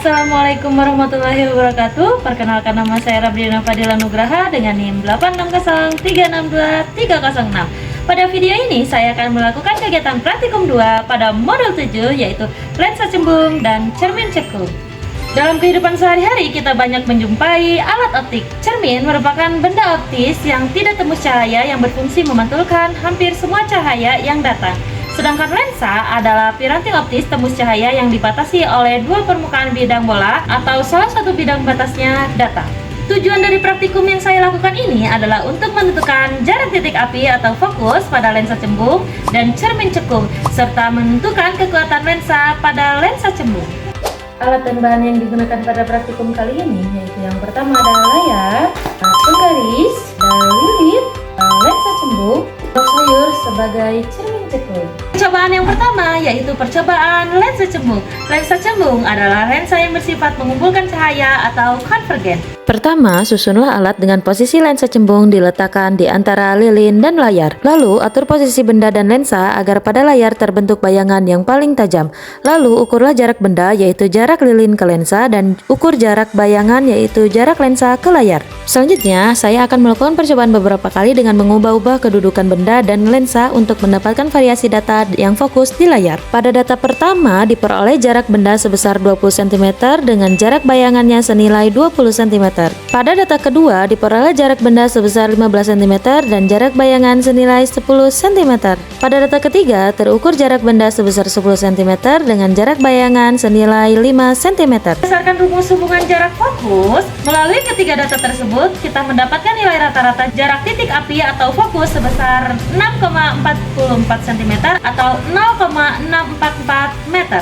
Assalamualaikum warahmatullahi wabarakatuh. Perkenalkan, nama saya Rabriana Fadila Nugraha dengan NIM 860362306. Pada video ini saya akan melakukan kegiatan praktikum 2 pada modul 7, yaitu lensa cembung dan cermin cekung. Dalam kehidupan sehari-hari kita banyak menjumpai alat optik. Cermin merupakan benda optis yang tidak tembus cahaya yang berfungsi memantulkan hampir semua cahaya yang datang. Sedangkan lensa adalah piranti optis tembus cahaya yang dibatasi oleh dua permukaan bidang bola atau salah satu bidang batasnya datar. Tujuan dari praktikum yang saya lakukan ini adalah untuk menentukan jarak titik api atau fokus pada lensa cembung dan cermin cekung, serta menentukan kekuatan lensa pada lensa cembung. Alat dan bahan yang digunakan pada praktikum kali ini yaitu yang pertama adalah layar, penggaris, lilin, lensa cembung, sayur sebagai cermin cekung. Percobaan yang pertama yaitu percobaan lensa cembung. Lensa cembung adalah lensa yang bersifat mengumpulkan cahaya atau konvergen. Pertama, susunlah alat dengan posisi lensa cembung diletakkan di antara lilin dan layar. Lalu, atur posisi benda dan lensa agar pada layar terbentuk bayangan yang paling tajam. Lalu, ukurlah jarak benda yaitu jarak lilin ke lensa dan ukur jarak bayangan yaitu jarak lensa ke layar. Selanjutnya, saya akan melakukan percobaan beberapa kali dengan mengubah-ubah kedudukan benda dan lensa untuk mendapatkan variasi data yang fokus di layar. Pada data pertama, diperoleh jarak benda sebesar 20 cm dengan jarak bayangannya senilai 20 cm. Pada data kedua, diperoleh jarak benda sebesar 15 cm dan jarak bayangan senilai 10 cm. Pada data ketiga, terukur jarak benda sebesar 10 cm dengan jarak bayangan senilai 5 cm. Berdasarkan rumus hubungan jarak fokus, melalui ketiga data tersebut, kita mendapatkan nilai rata-rata jarak titik api atau fokus sebesar 6,44 cm atau 0,644 meter.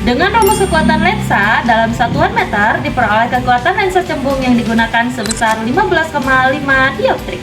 Dengan rumus kekuatan lensa dalam satuan meter, diperoleh kekuatan lensa cembung yang digunakan sebesar 15,5 dioptrik.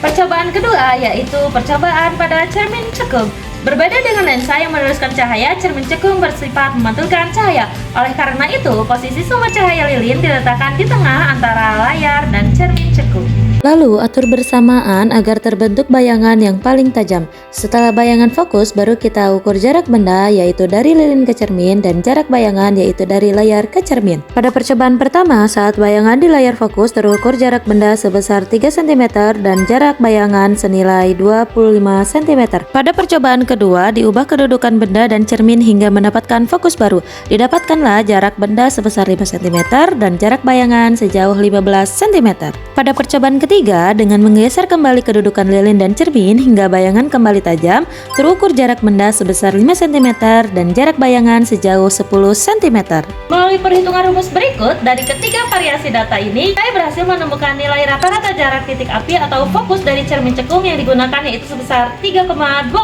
Percobaan kedua yaitu percobaan pada cermin cekung. Berbeda dengan lensa yang meneruskan cahaya, cermin cekung bersifat memantulkan cahaya. Oleh karena itu, posisi sumber cahaya lilin diletakkan di tengah antara layar dan cermin cekung. Lalu, atur bersamaan agar terbentuk bayangan yang paling tajam. Setelah bayangan fokus, baru kita ukur jarak benda yaitu dari lilin ke cermin dan jarak bayangan yaitu dari layar ke cermin. Pada percobaan pertama, saat bayangan di layar fokus terukur jarak benda sebesar 3 cm dan jarak bayangan senilai 25 cm. Pada percobaan kedua, diubah kedudukan benda dan cermin hingga mendapatkan fokus baru. Didapatkanlah jarak benda sebesar 5 cm dan jarak bayangan sejauh 15 cm. Pada percobaan ketiga, dengan menggeser kembali kedudukan lilin dan cermin hingga bayangan kembali tajam, terukur jarak benda sebesar 5 cm dan jarak bayangan sejauh 10 cm. Melalui perhitungan rumus berikut, dari ketiga variasi data ini, saya berhasil menemukan nilai rata-rata jarak titik api atau fokus dari cermin cekung yang digunakan yaitu sebesar 3,25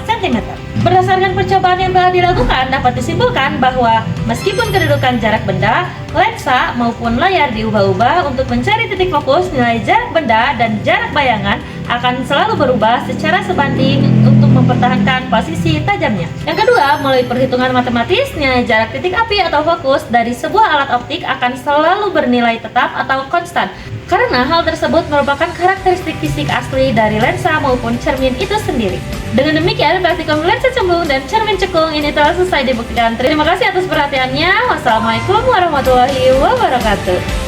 cm. Berdasarkan percobaan yang telah dilakukan, dapat disimpulkan bahwa meskipun kedudukan jarak benda, lensa maupun layar diubah-ubah untuk mencari titik fokus, nilai jarak benda dan jarak bayangan akan selalu berubah secara sebanding untuk mempertahankan posisi tajamnya. Yang kedua, melalui perhitungan matematis, nilai jarak titik api atau fokus dari sebuah alat optik akan selalu bernilai tetap atau konstan, karena hal tersebut merupakan karakteristik fisik asli dari lensa maupun cermin itu sendiri. Dengan demikian, praktikum lensa cembung dan cermin cekung ini telah selesai dibuktikan. Terima kasih atas perhatiannya. Wassalamualaikum warahmatullahi wabarakatuh.